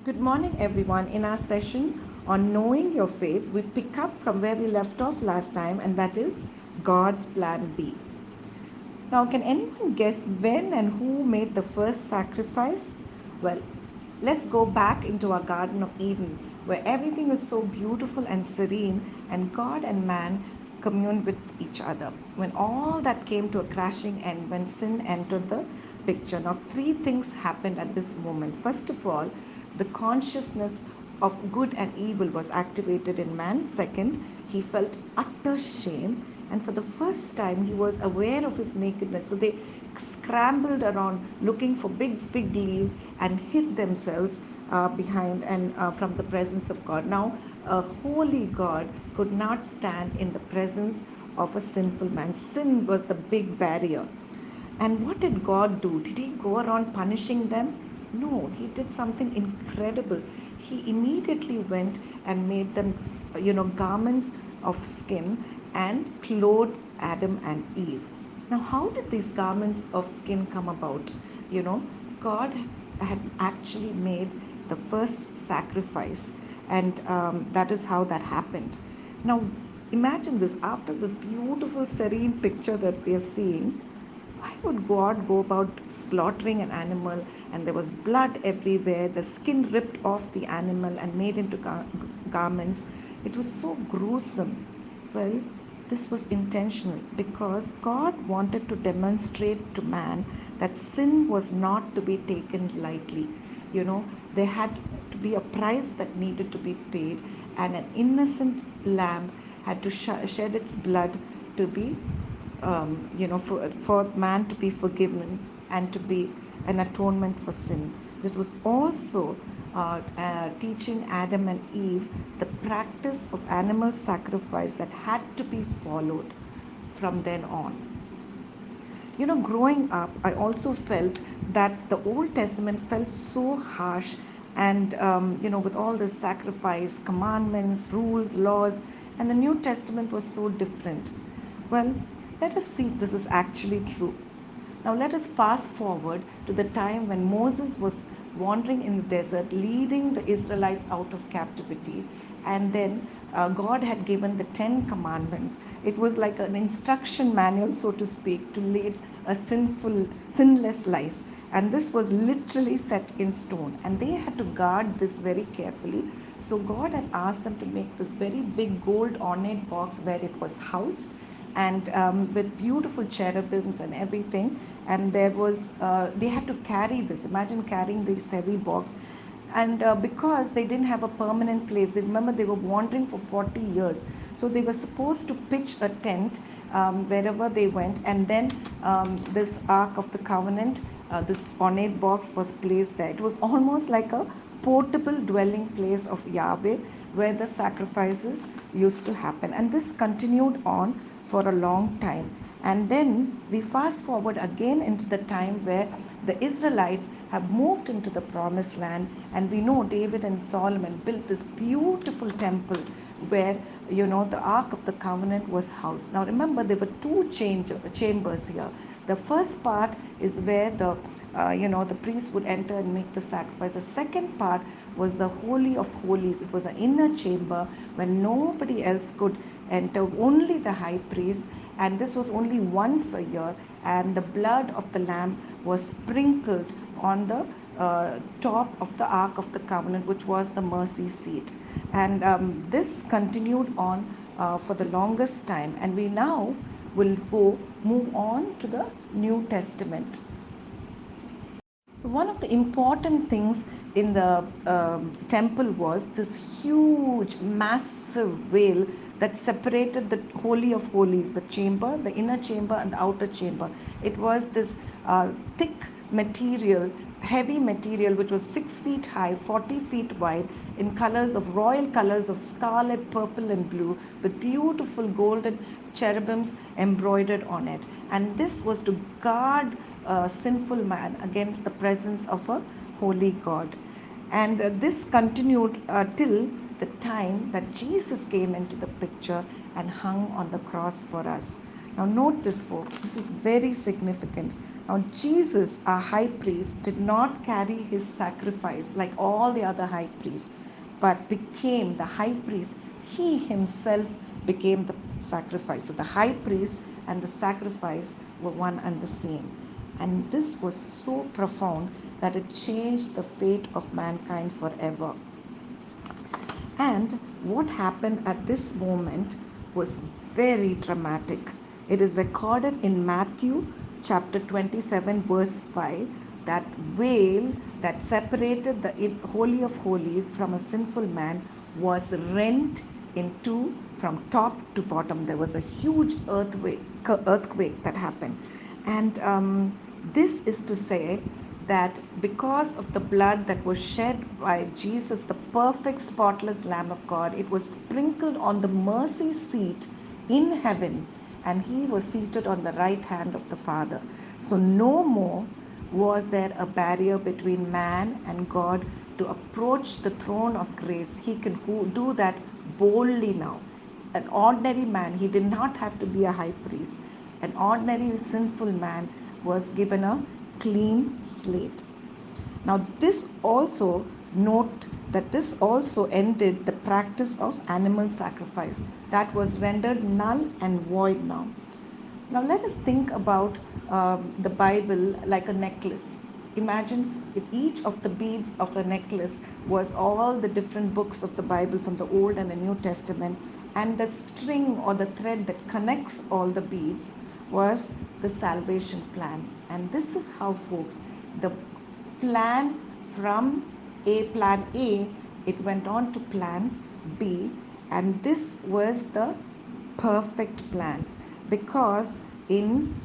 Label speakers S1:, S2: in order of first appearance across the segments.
S1: Good morning, everyone. In our session on knowing your faith, we pick up from where we left off last time, and that is God's plan B. Now, can anyone guess when and who made the first sacrifice? Well, let's go back into our Garden of Eden, where everything is so beautiful and serene, and God and man commune with each other. When all that came to a crashing end, when sin entered the picture. Now, three things happened at this moment. First of all, the consciousness of good and evil was activated in man. Second, he felt utter shame, and for the first time he was aware of his nakedness. So they scrambled around looking for big fig leaves and hid themselves behind and from the presence of God. Now a holy God could not stand in the presence of a sinful man. Sin was the big barrier. And what did God do? Did he go around punishing them? No, he did something incredible. He immediately went and made them, garments of skin and clothed Adam and Eve. Now, how did these garments of skin come about? You know, God had actually made the first sacrifice, and that is how that happened. Now, imagine this after this beautiful, serene picture that we are seeing. Why would God go about slaughtering an animal and there was blood everywhere, the skin ripped off the animal and made into garments? It was so gruesome. Well, this was intentional because God wanted to demonstrate to man that sin was not to be taken lightly. You know, there had to be a price that needed to be paid, and an innocent lamb had to shed its blood to be for man to be forgiven and to be an atonement for sin. This was also teaching Adam and Eve the practice of animal sacrifice that had to be followed from then on. You know, growing up, I also felt that the Old Testament felt so harsh, and with all the sacrifice, commandments, rules, laws, and the New Testament was so different. Well, let us see if this is actually true. Now, let us fast forward to the time when Moses was wandering in the desert, leading the Israelites out of captivity, and then God had given the 10 commandments. It was like an instruction manual, so to speak, to lead a sinless life. And this was literally set in stone, and they had to guard this very carefully. So, God had asked them to make this very big gold ornate box where it was housed, and with beautiful cherubims and everything. And there was they had to carry this. Imagine carrying this heavy box. And because they didn't have a permanent place, they remember they were wandering for 40 years, so they were supposed to pitch a tent wherever they went. And then this Ark of the Covenant, this ornate box was placed there. It was almost like a portable dwelling place of Yahweh, where the sacrifices used to happen. And this continued on for a long time. And then we fast forward again into the time where the Israelites have moved into the promised land, and we know David and Solomon built this beautiful temple where the Ark of the Covenant was housed. Now remember, there were two chambers here. The first part is where the priest would enter and make the sacrifice. The second part was the Holy of Holies. It was an inner chamber where nobody else could enter, only the high priest, and this was only once a year. And the blood of the lamb was sprinkled on the top of the Ark of the Covenant, which was the mercy seat. And this continued on for the longest time. And we now will move on to the New Testament. So, one of the important things in the temple was this huge, massive veil that separated the Holy of Holies, the chamber, the inner chamber, and the outer chamber. It was this thick material, heavy material, which was 6 feet high, 40 feet wide, in colors of royal colors of scarlet, purple, and blue, with beautiful golden cherubims embroidered on it. And this was to guard a sinful man against the presence of a holy God. And this continued till the time that Jesus came into the picture and hung on the cross for us. Now, note this, folks, this is very significant. Now, Jesus, our high priest, did not carry his sacrifice like all the other high priests, but became the high priest. He himself became the sacrifice. So, the high priest and the sacrifice were one and the same. And this was so profound that it changed the fate of mankind forever. And what happened at this moment was very dramatic. It is recorded in Matthew chapter 27, verse 5, that veil that separated the Holy of Holies from a sinful man was rent in two from top to bottom. There was a huge earthquake that happened. And this is to say that because of the blood that was shed by Jesus, the perfect, spotless Lamb of God, it was sprinkled on the mercy seat in heaven, and he was seated on the right hand of the Father. So, no more was there a barrier between man and God to approach the throne of grace. He can do that boldly now. An ordinary man, he did not have to be a high priest. An ordinary sinful man was given a clean slate. Now, this also note that this also ended the practice of animal sacrifice that was rendered null and void now. Now, let us think about the Bible like a necklace. Imagine if each of the beads of a necklace was all the different books of the Bible from the Old and the New Testament, and the string or the thread that connects all the beads was the salvation plan. And this is how, folks, the plan from plan A, it went on to plan B, and this was the perfect plan, because in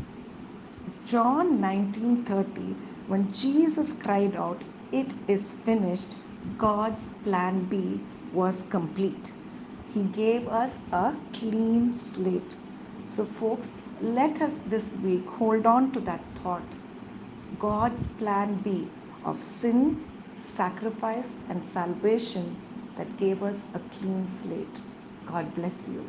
S1: John 19:30, when Jesus cried out, "It is finished," God's plan B was complete. He gave us a clean slate. So, folks, let us this week hold on to that thought. God's plan B of sin, sacrifice, and salvation that gave us a clean slate. God bless you.